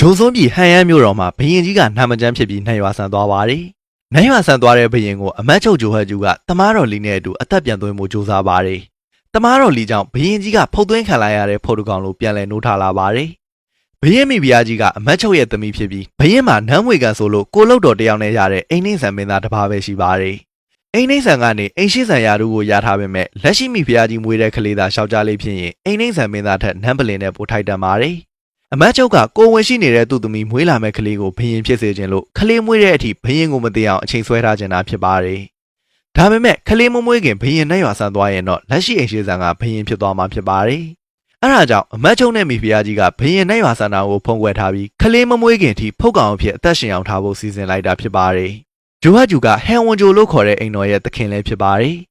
ဂျုံစွန်းပြည်ဟန်ရမ်းမြို့တော်မှာဘရင်ကြီးကနာမကျန်းဖြစ်ပြီးနှံ့ရွာဆန်သွားပါတယ်။နှံ့ရွာဆန်သွားတဲ့ဘရင်ကိုအမတ်ချုပ်ဂျိုဟတ်ကျူကတမားတော်လီနဲ့အတူအသက်ပြန်သွင်းမှုစူးစမ်းပါတယ်။တမားတော်လီကြောင့်ဘရင်ကြီးကဖုတ်သွင်းခံလိုက်ရတဲ့ဖော်တူကောင်လိုပြန်လည်နှိုးထလာပါတယ်။ဘရင်မိဖုရားကြီးကအမတ်ချုပ်ရဲ့သမီးဖြစ်ပြီးဘရင်မှာနန်းမွေကန်ဆိုလို့ကိုလုတ်တော်တယောက်နဲ့ရတဲ့အိမ်နှိမ့်ဆန်မင်းသားတစ်ပါးပဲရှိပါတယ်။အိမ်နှိမ့်ဆန်ကနေအိမ်ရှိဆန်ရာတို့ကိုရထားပေမဲ့လက်ရှိမိဖုရားကြီးမွေးတဲ့ကလေးသားရှောက်ကြလေးဖြစ်ရင်အိမ်နှိမ့်ဆန်မင်းသားထက်နန်းပလင်နဲ့ပိုထိုက်တန်ပါတယ်။အမတ်ချုပ်ကကိုဝင်ရှိနေတဲ့သူ့သမီးမွေးလာမဲ့ကလေးကိုဘရင်ဖြစ်စေခြင်းလို့ကလေးမွေးတဲ့အထိဘရင်ကိုမသိအောင်အချိန်ဆွဲထားခြင်းတာဖြစ်ပါတယ်။ဒါပေမဲ့ကလေးမမွေးခင်ဘရင်နဲ့ရွာဆန်သွားရင်တော့လက်ရှိအိမ်ရှိဆန်ကဘရင်ဖြစ်သွားမှာဖြစ်ပါတယ်။အဲဒါကြောင့်အမတ်ချုပ်နဲ့မိဖုရားကြီးကဘရင်နဲ့ရွာဆန်တာကိုဖုံးကွယ်ထားပြီးကလေးမမွေးခင်ထိဖုတ်ကောင်အဖြစ်အသက်ရှင်အောင်ထားဖို့စီစဉ်လိုက်တာဖြစ်ပါတယ်။ဂျိုဟတ်ဂျူကဟန်ဝန်ဂျိုလို့ခေါ်တဲ့အိမ်တော်ရဲ့သခင်လည်းဖြစ်ပါတယ်။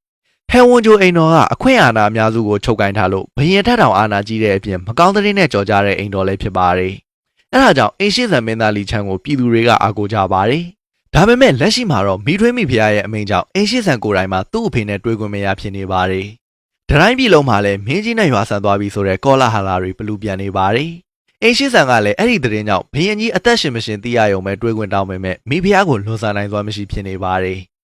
ဟန်ဝန်ဂျိုအိမ်တော်ကအခွင့်အာဏာအများစုကိုချုပ်ကိုင်ထားလို့ဘရင်ထက်တောင်အာဏာကြီးတဲ့အပြင်မကောင်းတဲ့နဲ့ကြော်ကြတဲ့အိမ်တော်လည်းဖြစ်ပါတယ်။အဲဒါကြောင့်အိမ်ရှိဆန်မင်းသားလီချန်ကိုပြည်သူတွေကအားကိုးကြပါတယ်။ဒါပေမဲ့လက်ရှိမှာတော့မိထွေးမိဖုရားရဲ့အမိန့်ကြောင့်အိမ်ရှိဆန်ကိုယ်တိုင်မှာသူ့အဖေနဲ့တွေ့ခွင့်မရဖြစ်နေပါတယ်။တိုင်းပြည်လုံးမှာလည်းမင်းကြီးနဲ့ရွာဆန်သွားပြီဆိုတဲ့ကောလာဟလာတွေဘလူပြန်နေပါတယ်။အိမ်ရှိဆန်ကလည်းအဲ့ဒီသတင်းကြောင့်ဘရင်ကြီးအသက်ရှင်မရှင်သိရရုံပဲတွေ့ခွင့်တောင်းပေမဲ့မိဖုရားကိုလွန်ဆန်နိုင်စွာမရှိဖြစ်နေပါတယ်။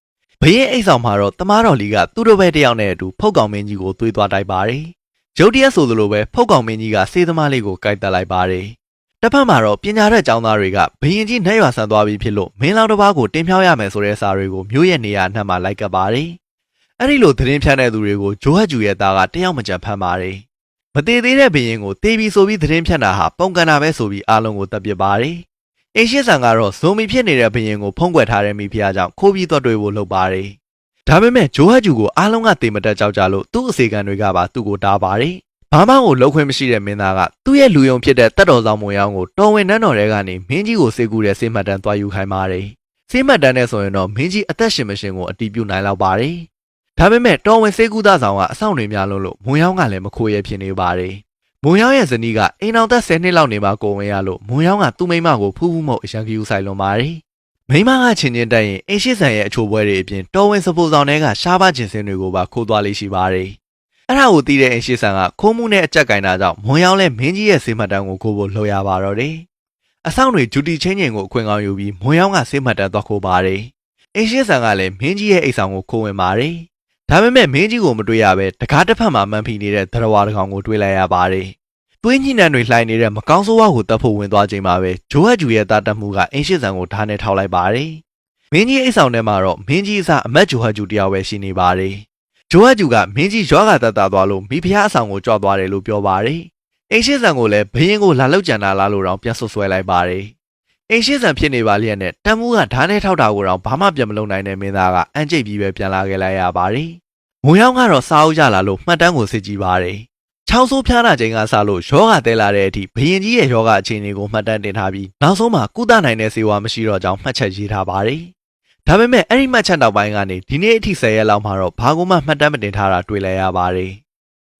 ဘရင်အိမ်ဆောင်မှာတော့တမားတော်လီကသူ့တို့ဘက်တယောက်နဲ့အတူဖုတ်ကောင်မင်းကြီးကိုသွေးသွားတိုက်ပါတယ်။ရုတ်တရက်ဆိုသလိုပဲဖုတ်ကောင်မင်းကြီးကစေးသမားလေးကိုကိုက်တက်လိုက်ပါတယ်။တစ်ဖက်မှာတော့ပညာတတ်ကျောင်းသားတွေကဘရင်ကြီးနှဲရွာဆန်သွားပြီဖြစ်လို့မင်းလောင်တစ်ပါးကိုတင်ဖြောင်းရမယ်ဆိုတဲ့စာတွေကိုမြို့ရဲ့နေရာအနှံ့မှာလိုက်ကပ်ပါတယ်။အဲ့ဒီလိုသတင်းဖြန့်တဲ့သူတွေကိုဂျိုဟတ်ဂျူရဲ့သားကတယောက်မကြံဖမ်းပါတယ်။မသေးသေးတဲ့ဘရင်ကိုတေးပြီးဆိုပြီးသတင်းဖြန့်တာဟာပုံကန်တာပဲဆိုပြီးအားလုံးကိုတပ်ပစ်ပါတယ်။အိမ်ရှိဆန်ကတော့ဇုံမီဖြစ်နေတဲ့ဘရင်ကိုဖုံးကွယ်ထားတဲ့မိဖုရားကြောင့်ခိုးပြီးတော့တွေ့ဖို့လုပ်ပါတယ်။ဒါပေမဲ့ဂျိုဟတ်ဂျူကိုအားလုံးကတေမတက်ကြောက်ကြလို့သူ့အစီကံတွေကပါသူ့ကိုတားပါတယ်။ဘာမှကိုလှုပ်ခွင့်မရှိတဲ့မင်းသားကသူ့ရဲ့လူယုံဖြစ်တဲ့တပ်တော်ဆောင်မွေရောင်းကိုတော်ဝင်နန်းတော်ထဲကနေမင်းကြီးကိုစေကူတဲ့စေမှတ်တမ်းသွားယူခိုင်းပါတယ်။စေမှတ်တမ်းနဲ့ဆိုရင်တော့မင်းကြီးအသက်ရှင်မရှင်ကိုအတီးပြုနိုင်လောက်ပါတယ်။ဒါပေမဲ့တော်ဝင်စေကူသားဆောင်ကအဆောင်တွေများလို့မွေရောင်းကလည်းမခိုးရဖြစ်နေပါတယ်။မွေရောင်းရဲ့ဇနီးကအိမ်အောင်သက်10နှစ်လောက်နေမှကိုဝင်ရလို့မွေရောင်းကသူ့မိန်းမကိုဖူးဖူးမို့အရန်ကယူဆိုင်လွန်ပါတယ်။မိန်းမကချင်းချင်းတက်ရင်အိမ်ရှိဆန်ရဲ့အချိုပွဲတွေအပြင်တော်ဝင်စပူဆောင်တွေကရှားပါကျင်စင်းတွေကိုပါခိုးသွားလိမ့်ရှိပါတယ်။အဲ့ဒါကိုသိတဲ့အိမ်ရှိဆန်ကခိုးမှုနဲ့အကြက်ကင်တာကြောင့်မွန်ရောင်းလဲမင်းကြီးရဲ့စေမှတ်တမ်းကိုခိုးဖို့လှုပ်ရပါတော့တယ်။အဆောင်တွေဂျူတီချင်းချင်းကိုအခွင့်ကောင်းယူပြီးမွန်ရောင်းကစေမှတ်တမ်းသွားခိုးပါတယ်။အိမ်ရှိဆန်ကလည်းမင်းကြီးရဲ့အိမ်ဆောင်ကိုခိုးဝင်ပါတယ်။ဒါပေမဲ့မင်းကြီးကိုမတွေ့ရပဲတကားတစ်ဖက်မှာမှန်ဖီနေတဲ့သရဝါတစ်ကောင်ကိုတွေ့လိုက်ရပါတယ်။သွေးညှိနှံတွေလှိုင်းနေတဲ့မကောင်းဆိုးဝါးကိုတတ်ဖို့ဝင်သွားချိန်မှာပဲဂျိုဟတ်ဂျူရဲ့တာတက်မှုကအိမ်ရှိဆန်ကိုဓာတ်နဲ့ထောက်လိုက်ပါတယ်။မင်းကြီးအိမ်ဆောင်ထဲမှာတော့မင်းကြီးအစားအမတ်ဂျိုဟတ်ဂျူတယောက်ပဲရှိနေပါတယ်။ဂျိုဟတ်ဂျူကမင်းကြီးရွာကတတ်တာသွားလို့မိဖုရားအဆောင်ကိုကြွသွားတယ်လို့ပြောပါတယ်။အိမ်ရှိဆန်ကိုလည်းဘရင်ကိုလာလောက်ကြံတာလားလို့တောင်ပြန်ဆွဆွဲလိုက်ပါတယ်။အိမ်ရှိဆန်ဖြစ်နေပါလျက်နဲ့တန်မှုကဓာတ်နဲ့ထောက်တာကိုတောင်ဘာမှပြန်မလုပ်နိုင်တဲ့မင်းသားကအန်ကျိတ်ပြီးပဲပြန်လာခဲ့လိုက်ရပါတယ်။မွေရောင်းကတော့စားအုပ်ကြလာလို့မှတ်တမ်းကိုစစ်ကြည့်ပါတယ်။ချောင်းဆိုးဖျားနာချိန်ကစလို့ယောဂတဲလာတဲ့အထိဘရင်ကြီးရဲ့ယောဂအခြေအနေကိုမှတ်တမ်းတင်ထားပြီးနောက်ဆုံးမှာကုသနိုင်တဲ့ဆေးဝါးမရှိတော့ကြောင်းမှတ်ချက်ရေးထားပါတယ်။ဒါပေမဲ့အဲ့ဒီမှတ်ချက်နောက်ပိုင်းကနေဒီနေ့အထိ10ရက်လောက်မှာတော့ဘာကိုမှမှတ်တမ်းမတင်ထားတာတွေ့လိုက်ရပါတယ်။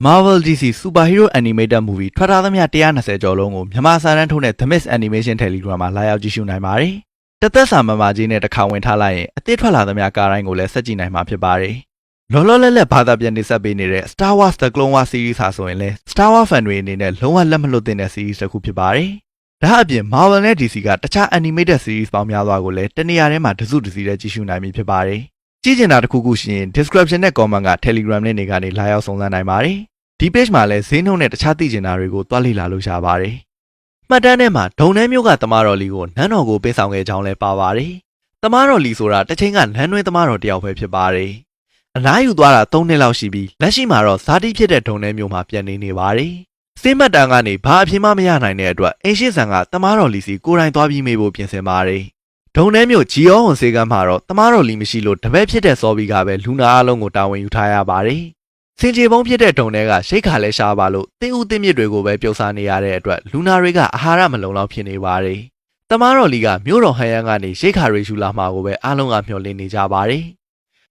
Marvel DC Superhero Animated Movie ထွက်ထားသမျှ120ကျော်လုံးကိုမြန်မာစာတန်းထုံးတဲ့ The Mist Animation Telegram မှာလာရောက်ကြည့်ရှုနိုင်ပါတယ်။တသက်စာမမကြီးနဲ့တစ်ခါဝင်ထားလိုက်ရင်အသစ်ထွက်လာသမျှကားတိုင်းကိုလည်းဆက်ကြည့်နိုင်မှာဖြစ်ပါတယ်။လောလောလတ်လတ်ဘာသာပြန်နေဆက်ပေးနေတဲ့ Star Wars The Clone Wars Series ဟာဆိုရင်လည်း Star Wars fan တွေအနေနဲ့လုံးဝလက်မလွတ်သင့်တဲ့ series တစ်ခုဖြစ်ပါတယ်။ဒါအပြင် Marvel နဲ့ DC ကတခြား animated series ပေါင်းများစွာကိုလည်းတနေရာထဲမှာတစုတစည်းနဲ့ကြည့်ရှုနိုင်ပြီဖြစ်ပါတယ်။ကြည့်ချင်တာတစ်ခုခုရှိရင် description နဲ့ comment က Telegram နဲ့နေကနေလာရောက်စုံစမ်းနိုင်ပါတယ်။ဒီ page မှာလည်းဈေးနှုန်းနဲ့တခြားသိချင်တာတွေကိုတွားလေ့လာလို့ရပါတယ်။မှတ်တမ်းထဲမှာဒုံနှဲမျိုးကတမတော်လီကိုနန်းတော်ကိုပေးဆောင်ခဲ့ကြောင်းလည်းပါပါတယ်။တမတော်လီဆိုတာတစ်ချိန်ကနန်းတွင်းတမတော်တယောက်ပဲဖြစ်ပါတယ်။အနားယူသွားတာ3နှစ်လောက်ရှိပြီးလက်ရှိမှာတော့ဇာတိဖြစ်တဲ့ဒုံနှဲမျိုးမှာပြန်နေပါတယ်။စေးမှတ်တမ်းကနေဘာအဖြစ်မှမရနိုင်တဲ့အတွက်အိမ်ရှိဆန်ကတမတော်လီစီကိုယ်တိုင်သွားပြီးမေးဖို့ပြင်ဆင်ပါတယ်။ဒုံနှဲမျိုးဂျီယောဝန်စေကမ်းမှာတော့တမတော်လီမရှိလို့တပည့်ဖြစ်တဲ့စောဘီကပဲလူနာအလုံးကိုတာဝန်ယူထားရပါတယ်။စင်ကြေပုံးဖြစ်တဲ့ဒုံထဲကရှိတ်ခါလဲရှားပါလို့တင်းဦးတင်းမြစ်တွေကိုပဲပြုတ်စားနေရတဲ့အတွက်လူနာတွေကအာဟာရမလုံလောက်ဖြစ်နေပါတယ်။တမတော်လီကမြို့တော်ဟန်ရန်ကနေရှိတ်ခါရီရှူလာမှာကိုပဲအားလုံးကမျှော်လင့်နေကြပါတယ်။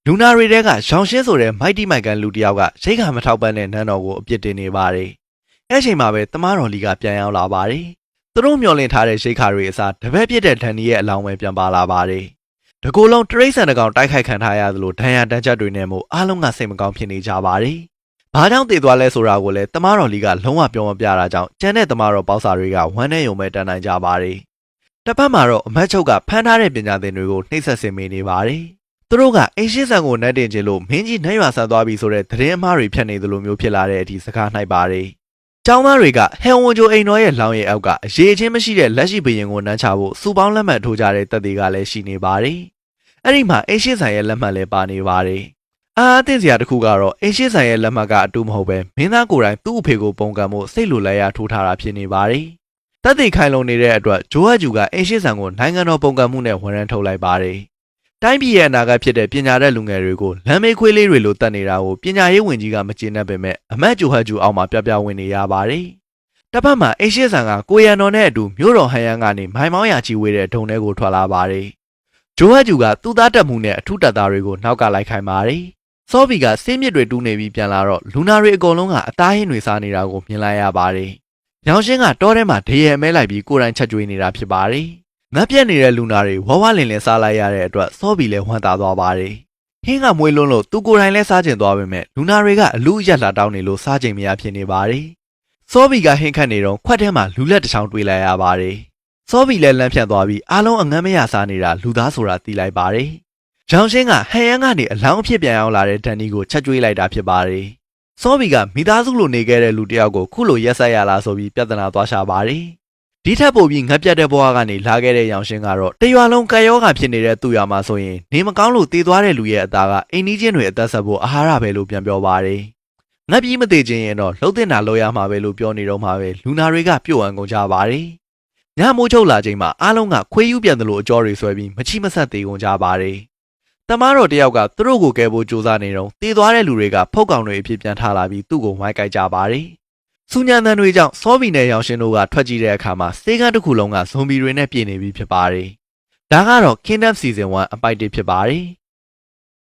လူနာတွေတဲကရောင်ရှင်းဆိုတဲ့မိုက်တီမိုက်ကန်လူတယောက်ကရှိတ်ခါမထောက်ပံ့တဲ့နန်းတော်ကိုအပြစ်တင်နေပါတယ်။အဲ့ချိန်မှာပဲတမတော်လီကပြန်ရောက်လာပါတယ်။သူတို့မျှော်လင့်ထားတဲ့ရှိတ်ခါတွေအစားတပည့်ပြစ်တဲ့ဒန်နီရဲ့အလောင်းပဲပြန်ပါလာပါတယ်။တကူလုံးတရိတ်ဆန်တကောင်တိုက်ခိုက်ခံထားရသလိုဒဏ်ရာတန်းချက်တွေနဲ့မို့အားလုံးကစိတ်မကောင်းဖြစ်နေကြပါတယ်။ ဘာကြောင့်တည်သွားလဲဆိုတာကိုလည်းတမတော်လီကလုံးဝပြောမပြတာကြောင့်ကျန်တဲ့တမတော်ပေါက်စာတွေကဝမ်းနဲ့ယုံမဲ့တန်နိုင်ကြပါတယ်။တစ်ဖက်မှာတော့အမတ်ချုပ်ကဖမ်းထားတဲ့ပညာသင်တွေကိုနှိပ်စက်ဆင်မေးနေပါတယ်။သူတို့ကအိမ်ရှိဆန်ကိုနှက်တင်ခြင်းလို့မင်းကြီးနှက်ရွာဆန်သွားပြီဆိုတဲ့သတင်းအမှားတွေဖြတ်နေသလိုမျိုးဖြစ်လာတဲ့အထိစကားနှိုက်ပါတယ်။ကျောင်းသားတွေကဟန်ဝန်ဂျိုအိမ်တော်ရဲ့လောင်ရဲအောက်ကအရေးချင်းမရှိတဲ့လက်ရှိဘရင်ကိုနမ်းချဖို့စူပေါင်းလက်မှတ်ထိုးကြတဲ့တပ်တွေကလည်းရှိနေပါတယ်။အဲ့ဒီမှာအိမ်ရှိဆန်ရဲ့လက်မှတ်လည်းပါနေပါတယ်။အားသိစရာတစ်ခုကတော့အိမ်ရှိဆန်ရဲ့လက်မှတ်ကအတူမဟုတ်ပဲမင်းသားကိုယ်တိုင်သူ့အဖေကိုပုံကံမှုစိတ်လိုလဲရထိုးထားတာဖြစ်နေပါတယ်။တပ်တွေခိုင်လုံနေတဲ့အတွက်ဂျိုဟတ်ဂျူကအိမ်ရှိဆန်ကိုနိုင်ငံတော်ပုံကံမှုနဲ့ဝန်ရမ်းထုတ်လိုက်ပါတယ်။တိုင်းပြည်ရဲ့အနာဂတ်ဖြစ်တဲ့ပညာတတ်လူငယ်တွေကိုလမ်းမေးခွေးလေးတွေလိုတတ်နေတာကိုပညာရေးဝန်ကြီးကမကျေနပ်ပေမဲ့အမတ်ဂျိုဟတ်ဂျူအောက်မှာပြဝင်နေရပါတယ်။တစ်ဖက်မှာအိမ်ရှိဆန်ကကိုရန်တော်နဲ့အတူမြို့တော်ဟန်ယန်ကနေမိုင်မောင်းရာချီဝေးတဲ့ဒုံထဲကိုထွက်လာပါတယ်။ဂျိုဟတ်ဂျူကသူ့သားတက်မှုနဲ့အထူးတပ်သားတွေကိုနောက်ကလိုက်ခိုင်းပါတယ်။စောဘီကစင်းမြစ်တွေတူးနေပြီးပြန်လာတော့လူနာတွေအကုန်လုံးကအသားဟင်းတွေစားနေတာကိုမြင်လိုက်ရပါတယ်။ရောင်ရှင်းကတောထဲမှာဒရဲမဲလိုက်ပြီးကိုယ်တိုင်ချက်ကျွေးနေတာဖြစ်ပါတယ်။ငတ်ပြက်နေတဲ့လူနာတွေဝဝလင်လင်စားလိုက်ရတဲ့အတွက်စောဘီလည်းဝမ်းသာသွားပါတယ်။ဟင်းကမွေးလွန်းလို့သူကိုယ်တိုင်လည်းစားကျင်သွားပေမဲ့လူနာတွေကအလူအယက်လာတောင်းနေလို့စားကျင်မရဖြစ်နေပါတယ်။စောဘီကဟင်းခတ်နေတော့ခွက်ထဲမှာလူလက်တစ်ချောင်းတွေ့လိုက်ရပါတယ်။စောဘီလည်းလမ်းဖြတ်သွားပြီးအားလုံးအငမ်းမရစားနေတာလူသားဆိုတာသိလိုက်ပါတယ်။ရောင်ရှင်းကဟန်ယန်ကနေအလောင်းအဖြစ်ပြန်ရောက်လာတဲ့ဒန်နီကိုချက်ကျွေးလိုက်တာဖြစ်ပါတယ်။စောဘီကမိသားစုလိုနေခဲ့တဲ့လူတစ်ယောက်ကိုခုလိုရက်ဆက်ရလာဆိုပြီးပြဿနာသွားရှာပါတယ်။ဒီထက်ပိုပြီးငတ်ပြတ်တဲ့ဘဝကနေလာခဲ့တဲ့ရောင်ရှင်းကတော့တရွာလုံးကယောဂါဖြစ်နေတဲ့သူ့ရွာမှာဆိုရင်နေမကောင်းလို့တည်သွားတဲ့လူရဲ့အသားကအိမ်နီးချင်းတွေအသက်ဆက်ဖို့အာဟာရပဲလို့ပြန်ပြောပါတယ်။ငတ်ပြီးမသေးခြင်းရင်တော့လှုပ်တင်တာလုပ်ရမှာပဲလို့ပြောနေတော့မှပဲလူနာတွေကပြုတ်ဝမ်းကုန်ကြပါတယ်။ညမိုးချုပ်လာချိန်မှာအားလုံးကခွေးယူပြန်တယ်လို့အကြောတွေဆွဲပြီးမချိမဆက်သေးကုန်ကြပါတယ်။တမားတော်တယောက်ကသူတို့ကိုကဲဖို့ကြိုးစားနေတော့တည်သွားတဲ့လူတွေကဖုတ်ကောင်တွေအဖြစ်ပြန်ထလာပြီးသူ့ကိုဝိုင်းကြိုက်ကြပါတယ်။စူညံတန်တွေကြောင့်စောဘီနဲ့ရောင်ရှင်းတို့ကထွက်ကြည့်တဲ့အခါမှာစေကန်းတစ်ခုလုံးကဇွန်ဘီတွေနဲ့ပြည့်နေပြီဖြစ်ပါတယ်။ဒါကတော့ Kingdom Season 1အပိုက်1ဖြစ်ပါတယ်။